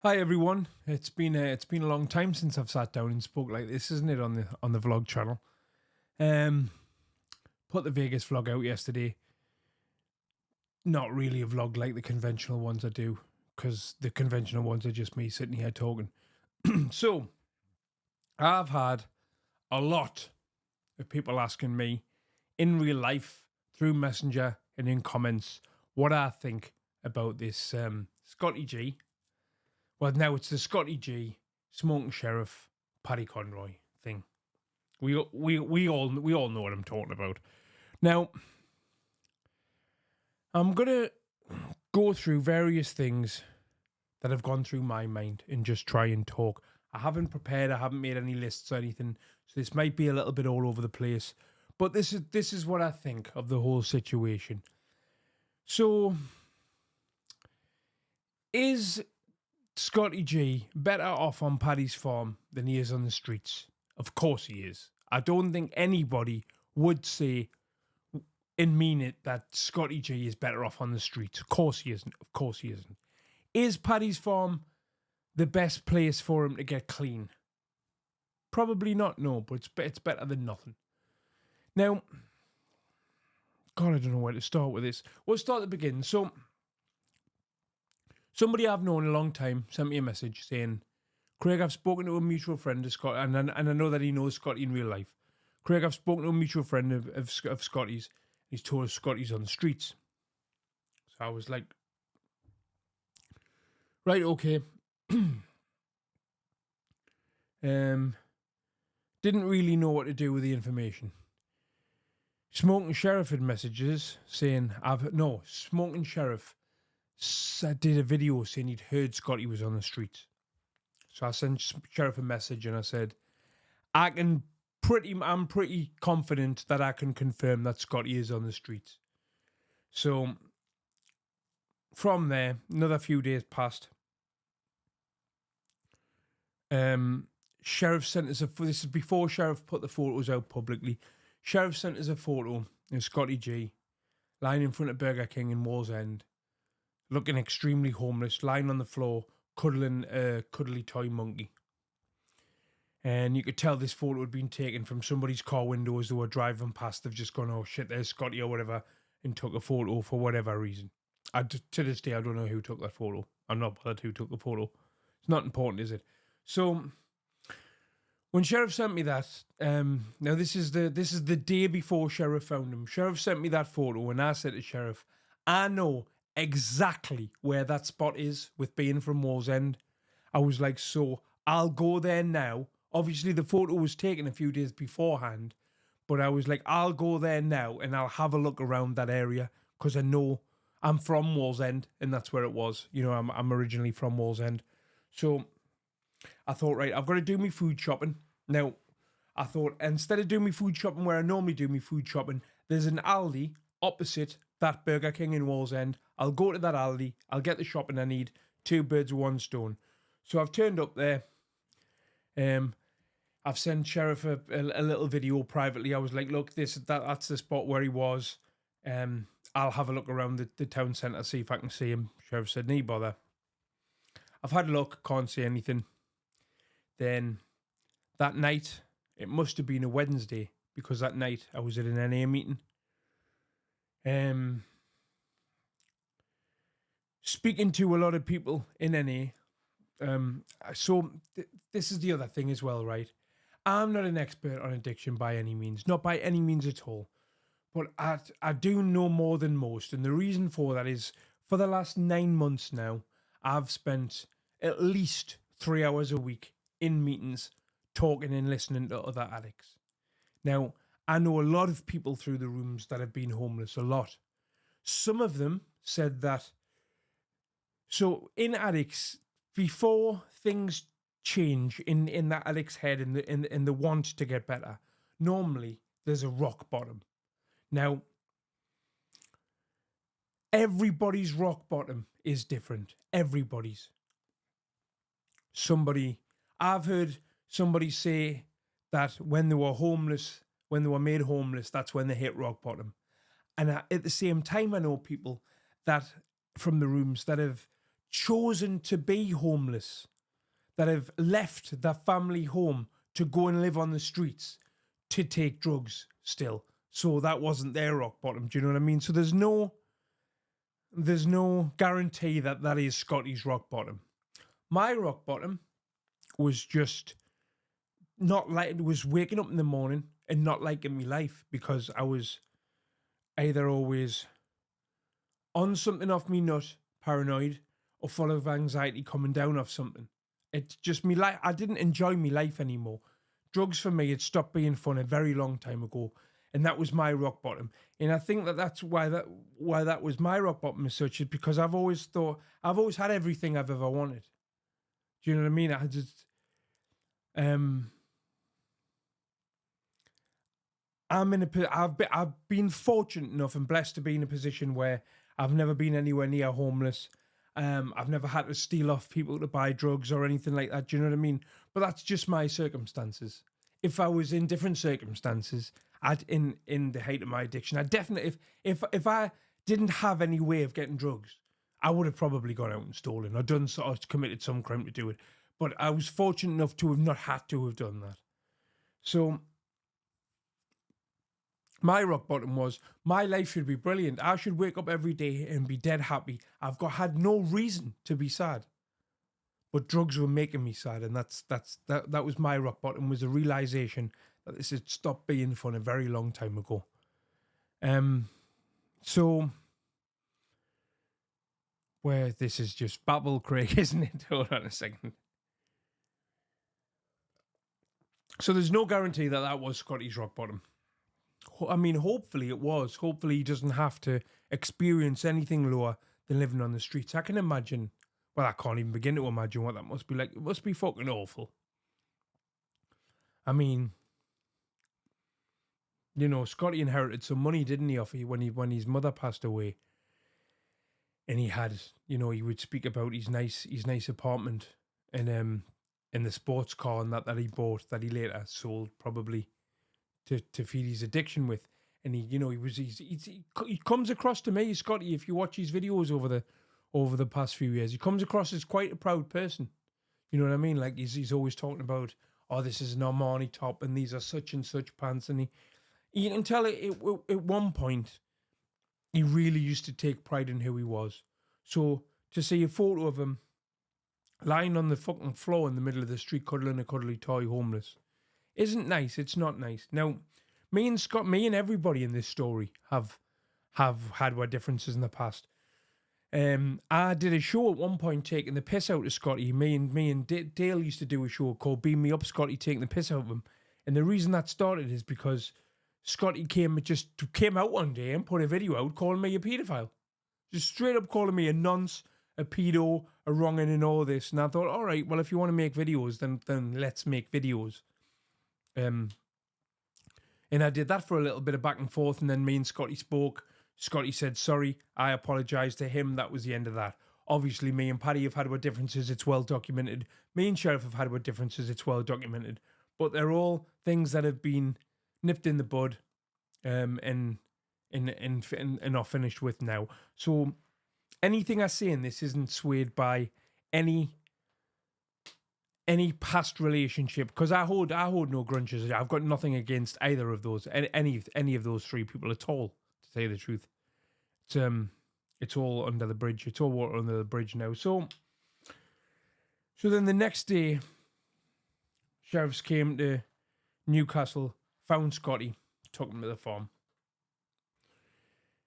Hi everyone. It's been a long time since I've sat down and spoke like this, isn't it, on the vlog channel? Um Put the Vegas vlog out yesterday. Not really a vlog like the conventional ones I do, because the conventional ones are just me sitting here talking. So I've had a lot of people asking me in real life, through Messenger and in comments, what I think about this Scotty G. Well, now it's the Scotty G Smoking Sheriff Paddy Conroy thing. We all know what I'm talking about. Now, I'm gonna go through various things that have gone through my mind and just try and talk. I haven't prepared. I haven't made any lists or anything, so this might be a little bit all over the place. But this is what I think of the whole situation. So, is Scotty G better off on Paddy's farm than he is on the streets? Of course he is. I don't think anybody would say and mean it that Scotty G is better off on the streets. Of course he isn't. Of course he isn't. Is Paddy's farm the best place for him to get clean? Probably not, no, but it's better than nothing. Now, God, I don't know where to start with this. We'll start at the beginning. So, somebody I've known a long time sent me a message saying, Craig, I've spoken to a mutual friend of Scott, and I know that he knows Scotty in real life. Craig, I've spoken to a mutual friend of Scotty's. He's told us Scotty's on the streets. So I was like, right, okay. Didn't really know what to do with the information. Smoking Sheriff had messages saying, Smoking Sheriff did a video saying he'd heard Scotty was on the streets. So I sent Sheriff a message and I said, I'm pretty confident that I can confirm that Scotty is on the streets. So from there, another few days passed. Sheriff sent us this is before Sheriff put the photos out publicly. Sheriff sent us a photo of Scotty G lying in front of Burger King in Wallsend, looking extremely homeless, lying on the floor, cuddling a cuddly toy monkey. And you could tell this photo had been taken from somebody's car window as they were driving past. They've just gone, oh shit, there's Scotty or whatever, and took a photo for whatever reason. To this day, I don't know who took that photo. I'm not bothered who took the photo. It's not important, is it? So when Sheriff sent me that, now this is the day before Sheriff found him. Sheriff sent me that photo, and I said to Sheriff, I know exactly where that spot is with being from Wallsend. I was like, so I'll go there now. Obviously, the photo was taken a few days beforehand, but I was like, I'll go there now and I'll have a look around that area because I know I'm from Wallsend and that's where it was. You know, I'm originally from Wallsend. So I thought, right, I've got to do my food shopping. Now, I thought, instead of doing my food shopping where I normally do my food shopping, there's an Aldi opposite that Burger King in Wallsend. I'll go to that Aldi. I'll get the shopping I need. Two birds with one stone. So I've turned up there. I've sent Sheriff a little video privately. I was like, look, that's the spot where he was. I'll have a look around the town centre, see if I can see him. Sheriff said, no bother. I've had a look, can't see anything. Then that night, it must have been a Wednesday, because that night I was at an NA meeting. Speaking to a lot of people in NA. So this is the other thing as well, right? I'm not an expert on addiction by any means, not by any means at all. But I do know more than most. And the reason for that is for the last 9 months now, I've spent at least 3 hours a week in meetings talking and listening to other addicts. Now, I know a lot of people through the rooms that have been homeless, a lot. Some of them said that. So in addicts, before things change in that addict's head and the want to get better, normally there's a rock bottom. Now, everybody's rock bottom is different. Everybody's. I've heard somebody say that when they were homeless, when they were made homeless, that's when they hit rock bottom. And at the same time, I know people that from the rooms that have chosen to be homeless, that have left their family home to go and live on the streets to take drugs still. So that wasn't their rock bottom. Do you know what I mean? So there's no guarantee that that is Scotty's rock bottom. My rock bottom was just was waking up in the morning and not liking my life because I was either always on something off me nut, paranoid, or full of anxiety coming down off something. It's just me life. I didn't enjoy my life anymore. Drugs for me had stopped being fun a very long time ago, and that was my rock bottom. And I think that's why that was my rock bottom as such, is because I've always had everything I've ever wanted. Do you know what I mean? I just I've been fortunate enough and blessed to be in a position where I've never been anywhere near homeless. I've never had to steal off people to buy drugs or anything like that. Do you know what I mean? But that's just my circumstances. If I was in different circumstances, in the height of my addiction, I definitely, if I didn't have any way of getting drugs, I would have probably gone out and stolen or done sort of committed some crime to do it. But I was fortunate enough to have not had to have done that. So my rock bottom was my life should be brilliant. I should wake up every day and be dead happy. Had no reason to be sad, but drugs were making me sad, and that was my rock bottom. Was a realization that this had stopped being fun a very long time ago. So where this is just babble, Craig, isn't it? Hold on a second. So there's no guarantee that was Scotty's rock bottom. I mean, hopefully it was. Hopefully he doesn't have to experience anything lower than living on the streets. I can imagine. Well, I can't even begin to imagine what that must be like. It must be fucking awful. I mean, you know, Scotty inherited some money, didn't he, off when his mother passed away. And he had, you know, he would speak about his nice apartment and the sports car and that he bought, that he later sold probably to feed his addiction with. And he comes across to me, Scotty, if you watch his videos over the past few years, he comes across as quite a proud person. You know what I mean? Like he's always talking about, oh, this is an Armani top and these are such and such pants. And you can tell at one point he really used to take pride in who he was. So to see a photo of him lying on the fucking floor in the middle of the street cuddling a cuddly toy, homeless, isn't nice. It's not nice. Now, me and everybody in this story have had our differences in the past. I did a show at one point taking the piss out of Scotty. Me and Dale used to do a show called Beam Me Up Scotty, taking the piss out of him. And the reason that started is because Scotty came out one day and put a video out calling me a paedophile. Just straight up calling me a nonce, a pedo, a wrongin' and all this. And I thought, all right, well, if you want to make videos, then let's make videos. And I did that for a little bit of back and forth, and then me and Scotty spoke. Scotty said, sorry, I apologised to him. That was the end of that. Obviously, me and Paddy have had our differences. It's well documented. Me and Sheriff have had our differences. It's well documented. But they're all things that have been nipped in the bud and are finished with now. So anything I say in this isn't swayed by any past relationship, because I hold no grudges. I've got nothing against either of those, any of those three people at all, to tell you the truth. It's all under the bridge. It's all water under the bridge now. So then the next day, sheriffs came to Newcastle, found Scotty, took him to the farm.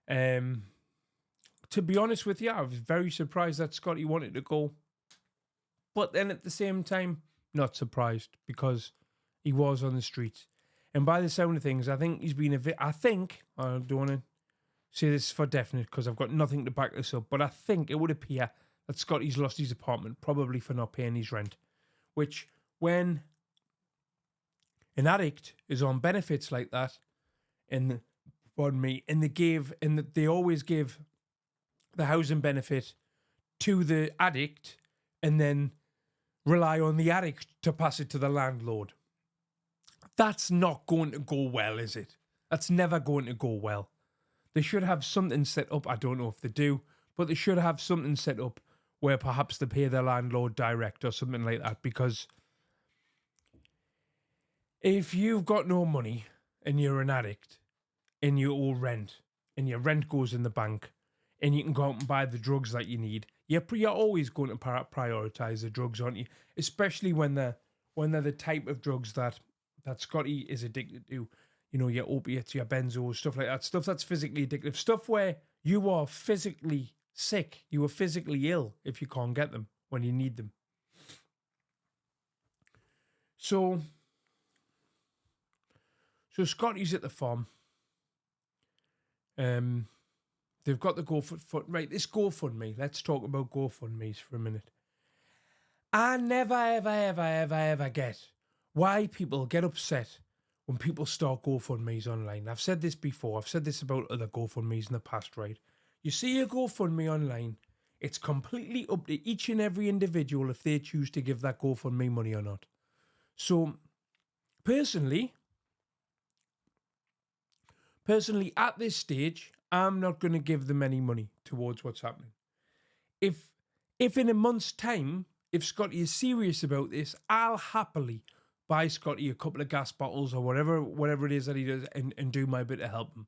To be honest with you, I was very surprised that Scotty wanted to go. But then at the same time, not surprised, because he was on the streets. And by the sound of things, I think he's been I don't want to say this for definite because I've got nothing to back this up, but I think it would appear that Scotty's lost his apartment, probably for not paying his rent. Which, when an addict is on benefits like that, and they always give the housing benefit to the addict and then rely on the addict to pass it to the landlord. That's not going to go well, is it? That's never going to go well. They should have something set up. I don't know if they do, but they should have something set up where perhaps they pay their landlord direct or something like that. Because if you've got no money and you're an addict and you owe rent and your rent goes in the bank and you can go out and buy the drugs that you need, you're always going to prioritize the drugs, aren't you? Especially when they're the type of drugs that Scotty is addicted to. You know, your opiates, your benzos, stuff like that. Stuff that's physically addictive. Stuff where you are physically sick. You are physically ill if you can't get them when you need them. So Scotty's at the farm. They've got the right, this GoFundMe. Let's talk about GoFundMes for a minute. I never, ever get why people get upset when people start GoFundMes online. I've said this before. I've said this about other GoFundMes in the past, right? You see a GoFundMe online, it's completely up to each and every individual if they choose to give that GoFundMe money or not. So, personally, at this stage, I'm not going to give them any money towards what's happening. If in a month's time, if Scotty is serious about this, I'll happily buy Scotty a couple of gas bottles or whatever it is that he does and do my bit to help him.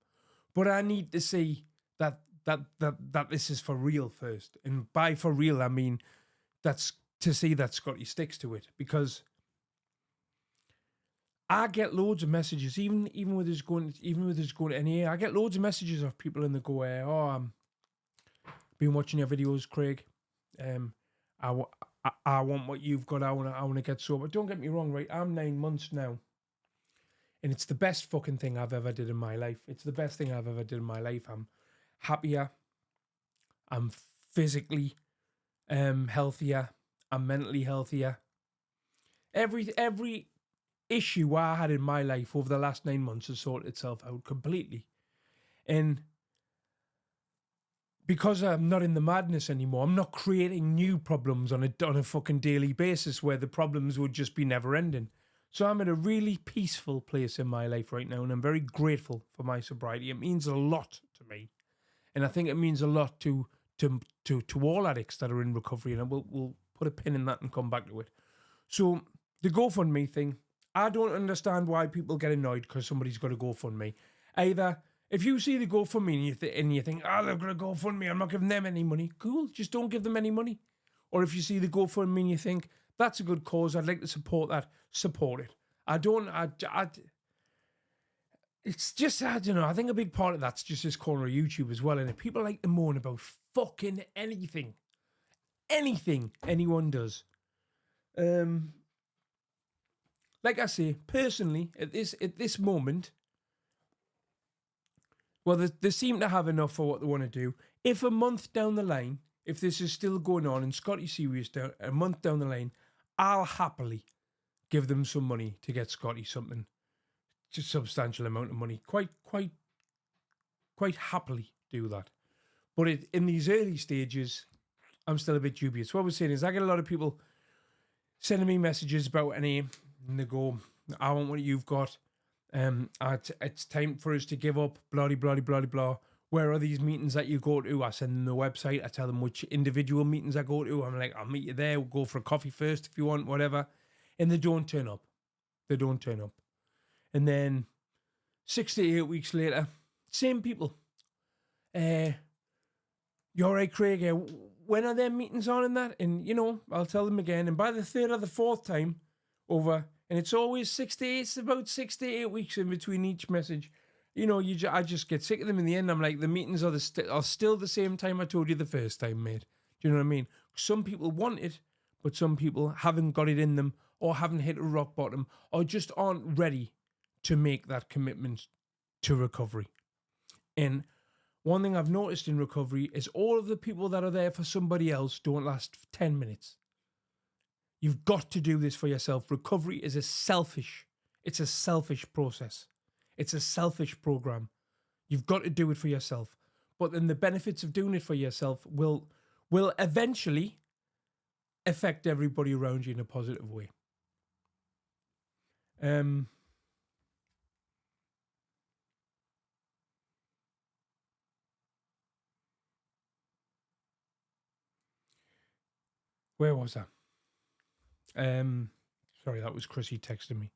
But I need to see that this is for real first. And by for real, I mean that's to see that Scotty sticks to it, because I get loads of messages, even with us going to NEA. I get loads of messages of people in the go, "Oh, been watching your videos, Craig. I want what you've got. I want to get sober." Don't get me wrong, right? I'm 9 months now, and it's the best fucking thing I've ever did in my life. It's the best thing I've ever did in my life. I'm happier. I'm physically healthier. I'm mentally healthier. Every issue I had in my life over the last 9 months has sorted itself out completely. And because I'm not in the madness anymore, I'm not creating new problems on a fucking daily basis where the problems would just be never ending. So I'm in a really peaceful place in my life right now, and I'm very grateful for my sobriety. It means a lot to me. And I think it means a lot to all addicts that are in recovery, and we'll put a pin in that and come back to it. So the GoFundMe thing, I don't understand why people get annoyed because somebody's got a GoFundMe. Either if you see the GoFundMe and you think, "Oh, they're going to GoFundMe, I'm not giving them any money," cool, just don't give them any money. Or if you see the GoFundMe and you think, "That's a good cause, I'd like to support that," support it. It's just, I don't know, I think a big part of that's just this corner of YouTube as well, and people like to moan about fucking anything anyone does. Like I say, personally, at this moment, well, they seem to have enough for what they want to do. If a month down the line, if this is still going on and Scotty's serious a month down the line, I'll happily give them some money to get Scotty something, just a substantial amount of money. Quite happily do that. But in these early stages, I'm still a bit dubious. What I was saying is I get a lot of people sending me messages about NA, and they go, "I want what you've got. It's time for us to give up, blah, blah, blah, blah. Where are these meetings that you go to?" I send them the website. I tell them which individual meetings I go to. I'm like, "I'll meet you there. We'll go for a coffee first if you want, whatever." And they don't turn up. And then 6 to 8 weeks later, same people. "You all right, Craig? When are their meetings on and that?" And, I'll tell them again. And by the third or the fourth time over, and it's always about 6 to 8 weeks in between each message. I just get sick of them in the end. I'm like, the meetings are still the same time I told you the first time, mate. Do you know what I mean? Some people want it, but some people haven't got it in them, or haven't hit a rock bottom, or just aren't ready to make that commitment to recovery. And one thing I've noticed in recovery is all of the people that are there for somebody else don't last 10 minutes. You've got to do this for yourself. Recovery is it's a selfish process. It's a selfish program. You've got to do it for yourself. But then the benefits of doing it for yourself will eventually affect everybody around you in a positive way. Where was I? Sorry, that was Chrissy texting me.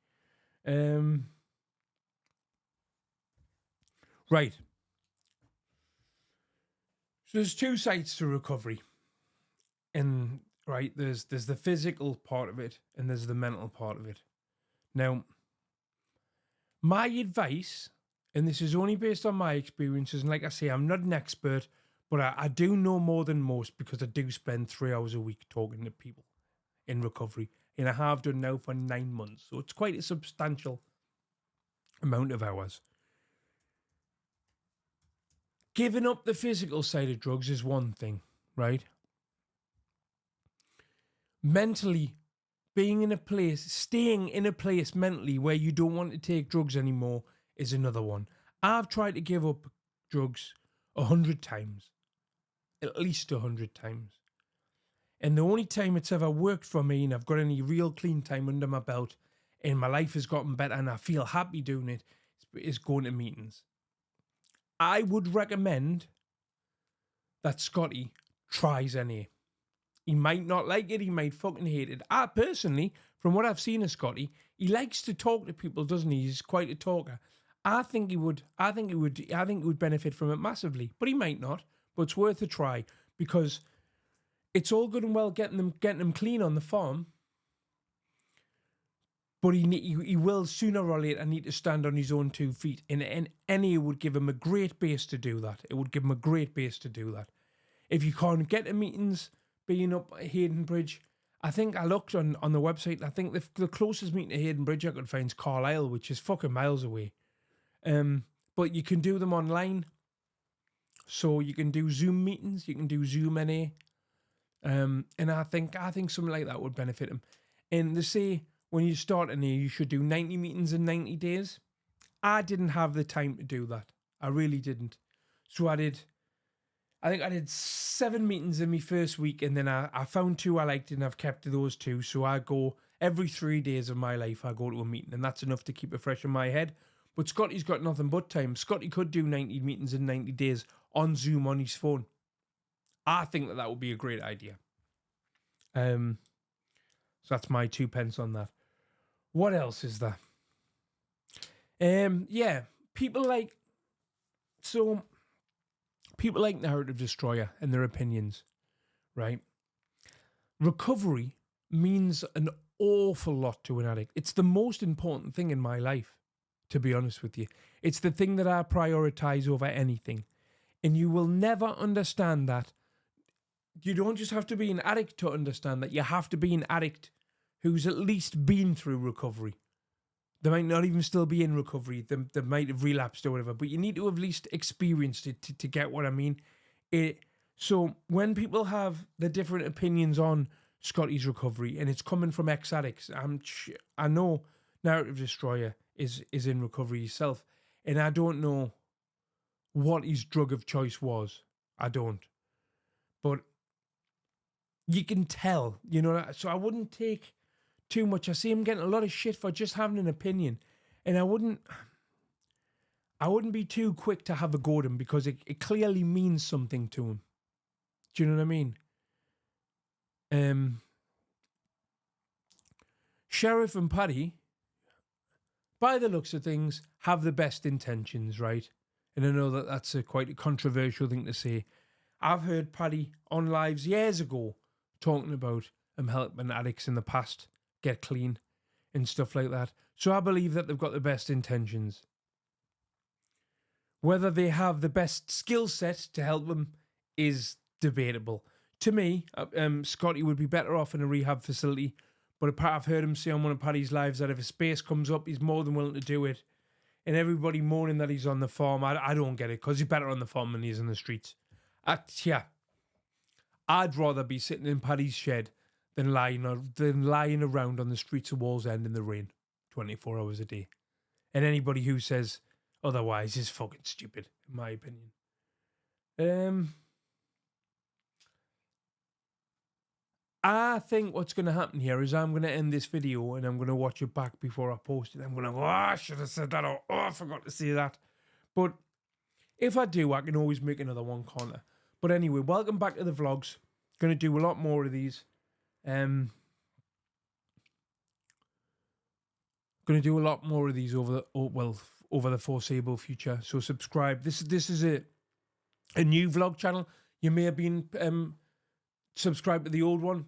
Right. So there's two sides to recovery. And right, there's the physical part of it and there's the mental part of it. Now, my advice, and this is only based on my experiences, and like I say, I'm not an expert, but I do know more than most because I do spend 3 hours a week talking to people in recovery. And I have done now for 9 months. So it's quite a substantial amount of hours. Giving up the physical side of drugs is one thing, right? Mentally, being in a place, staying in a place mentally where you don't want to take drugs anymore is another one. I've tried to give up drugs 100 times, at least 100 times. And the only time it's ever worked for me and I've got any real clean time under my belt and my life has gotten better and I feel happy doing it is going to meetings. I would recommend that Scotty tries NA. He might not like it. He might fucking hate it. I personally, from what I've seen of Scotty, he likes to talk to people, doesn't he? He's quite a talker. I think he would benefit from it massively, but he might not. But it's worth a try because it's all good and well getting them clean on the farm, but he will sooner or later need to stand on his own 2 feet. And NA would give him a great base to do that. It would give him a great base to do that. If you can't get to meetings, being up at Hayden Bridge, I think I looked on the website. I think the closest meeting to Hayden Bridge I could find is Carlisle, which is fucking miles away. But you can do them online. So you can do Zoom meetings. You can do Zoom NA. And I think something like that would benefit him. And they say when you start NA, you should do 90 meetings in 90 days. I didn't have the time to do that. I really didn't. So I think I did 7 meetings in my first week, and then I found 2 I liked, and I've kept those 2. So I go every 3 days of my life, I go to a meeting, and that's enough to keep it fresh in my head. But Scotty's got nothing but time. Scotty could do 90 meetings in 90 days on Zoom on his phone. I think that would be a great idea. So that's my 2 pence on that. What else is there? Yeah, people like Narrative Destroyer and their opinions, right? Recovery means an awful lot to an addict. It's the most important thing in my life, to be honest with you. It's the thing that I prioritize over anything. And you will never understand that. You don't just have to be an addict to understand that. You have to be an addict who's at least been through recovery. They might not even still be in recovery. They might have relapsed or whatever, but you need to have at least experienced it to get what I mean. So when people have the different opinions on Scotty's recovery, and it's coming from ex-addicts, I know Narrative Destroyer is in recovery himself, and I don't know what his drug of choice was. I don't. But you can tell, so I wouldn't take too much. I see him getting a lot of shit for just having an opinion, and I wouldn't be too quick to have a go at him because it clearly means something to him. Do you know what I mean? Sheriff and Paddy, by the looks of things, have the best intentions, right? And I know that that's quite a controversial thing to say. I've heard Paddy on lives years ago talking about helping addicts in the past get clean and stuff like that. So I believe that they've got the best intentions. Whether they have the best skill set to help them is debatable. To me, Scotty would be better off in a rehab facility, but I've heard him say on one of Paddy's lives that if a space comes up, he's more than willing to do it. And everybody moaning that he's on the farm, I don't get it, because he's better on the farm than he is in the streets. I'd rather be sitting in Paddy's shed than lying around on the streets of Wallsend in the rain 24 hours a day. And anybody who says otherwise is fucking stupid, in my opinion. I think what's going to happen here is I'm going to end this video and I'm going to watch it back before I post it. I'm going to go, I should have said that, or I forgot to say that. But if I do, I can always make another one, can't I? But anyway, welcome back to the vlogs. Going to do a lot more of these. Going to do a lot more of these over the foreseeable future. So subscribe. This is a new vlog channel. You may have been subscribed to the old one.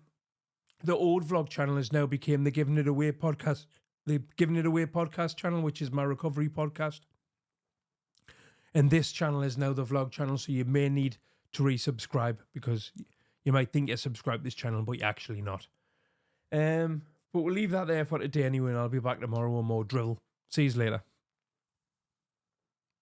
The old vlog channel has now become the Giving It Away podcast. The Giving It Away podcast channel, which is my recovery podcast. And this channel is now the vlog channel. So you may need to resubscribe because you might think you're subscribed to this channel, but you're actually not. But we'll leave that there for today anyway, and I'll be back tomorrow with more drill. See you later.